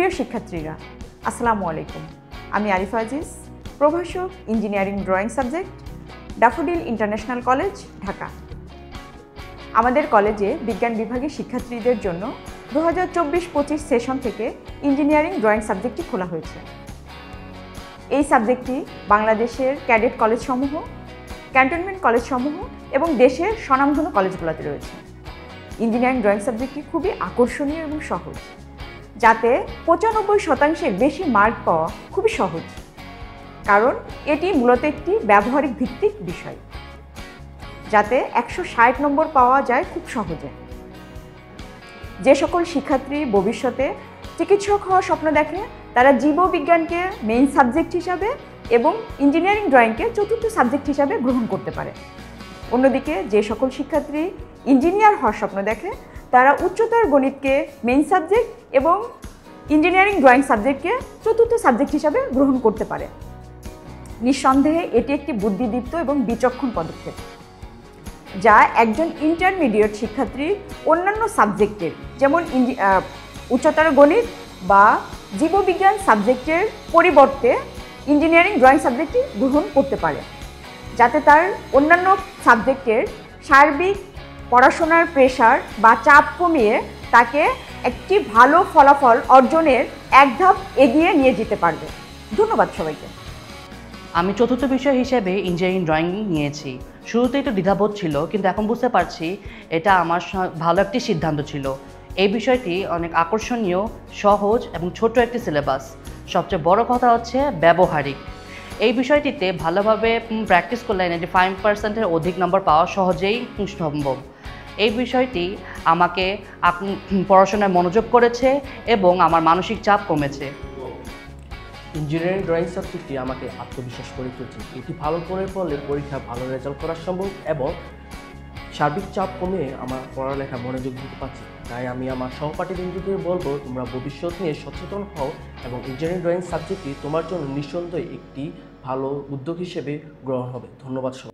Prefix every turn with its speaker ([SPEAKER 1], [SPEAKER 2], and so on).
[SPEAKER 1] প্রিয় শিক্ষার্থীরা, আসসালামু আলাইকুম। আমি আরিফা আজিজ, প্রভাষক, engineering drawing subject, daffodil international college, Dhaka. আমাদের কলেজে বিজ্ঞান বিভাগের শিক্ষার্থীদের জন্য 2024-25 সেশন থেকে ইঞ্জিনিয়ারিং ড্রয়িং সাবজেক্টটি খোলা হয়েছে। এই সাবজেক্টটি বাংলাদেশের ক্যাডেট কলেজসমূহ, ক্যান্টনমেন্ট কলেজসমূহ এবং দেশের স্বনামধন্য কলেজগুলোতে রয়েছে। ইঞ্জিনিয়ারিং ড্রয়িং সাবজেক্টটি খুবই আকর্ষণীয় এবং সহজ, যাতে 95% বেশি মার্ক পাওয়া খুবই সহজ, কারণ এটি মূলত একটি ব্যবহারিক ভিত্তিক বিষয়, যাতে 160 নম্বর পাওয়া যায় খুব সহজে। যে সকল শিক্ষার্থী ভবিষ্যতে চিকিৎসক হওয়ার স্বপ্ন দেখে, তারা জীববিজ্ঞানকে মেইন সাবজেক্ট হিসাবে এবং ইঞ্জিনিয়ারিং ড্রয়িংকে চতুর্থ সাবজেক্ট হিসাবে গ্রহণ করতে পারে। অন্যদিকে যে সকল শিক্ষার্থী ইঞ্জিনিয়ার হওয়ার স্বপ্ন দেখে, তারা উচ্চতর গণিতকে মেইন সাবজেক্ট এবং ইঞ্জিনিয়ারিং ড্রয়িং সাবজেক্টকে চতুর্থ সাবজেক্ট হিসাবে গ্রহণ করতে পারে। নিঃসন্দেহে এটি একটি বুদ্ধিদীপ্ত এবং বিচক্ষণ পদক্ষেপ, যা একজন ইন্টারমিডিয়েট শিক্ষার্থী অন্যান্য সাবজেক্টের, যেমন উচ্চতর গণিত বা জীববিজ্ঞান সাবজেক্টের পরিবর্তে ইঞ্জিনিয়ারিং ড্রয়িং সাবজেক্টটি গ্রহণ করতে পারে, যাতে তার অন্যান্য সাবজেক্টের সার্বিক পড়াশোনার প্রেশার বা চাপ কমিয়ে তাকে একটি ভালো ফলাফল অর্জনের এক ধাপ এগিয়ে নিয়ে যেতে পারবে। ধন্যবাদ সবাইকে।
[SPEAKER 2] আমি চতুর্থ বিষয় হিসেবে ইঞ্জিনিয়ারিং ড্রয়িং নিয়েছি। শুরুতেই তো দ্বিধাবোধ ছিল, কিন্তু এখন বুঝতে পারছি এটা আমার ভালো একটি সিদ্ধান্ত ছিল। এই বিষয়টি অনেক আকর্ষণীয়, সহজ এবং ছোট একটি সিলেবাস। সবচেয়ে বড় কথা হচ্ছে ব্যবহারিক। এই বিষয়টিতে ভালোভাবে প্র্যাকটিস করলে 95%-এর অধিক নম্বর পাওয়া সহজেই সম্ভব। এই বিষয়টি আমাকে পড়াশোনায় মনোযোগ করেছে এবং আমার মানসিক চাপ কমেছে।
[SPEAKER 3] ইঞ্জিনিয়ারিং ড্রয়িং সাবজেক্টটি আমাকে আত্মবিশ্বাস করে তুলছে। এটি ভালো করে পড়লে পরীক্ষা ভালো রেজাল্ট করা সম্ভব এবং সার্বিক চাপ কমিয়ে আমার পড়ালেখা মনোযোগ দিতে পারছি। তাই আমি আমার সহপাঠীবৃন্দদের বলবো, তোমরা ভবিষ্যৎ নিয়ে সচেতন হও এবং ইঞ্জিনিয়ারিং ড্রয়িং সাবজেক্টটি তোমার জন্য নিঃসন্দেহে একটি ভালো উদ্যোগ হিসেবে গ্রহণ হবে। ধন্যবাদ সবাই।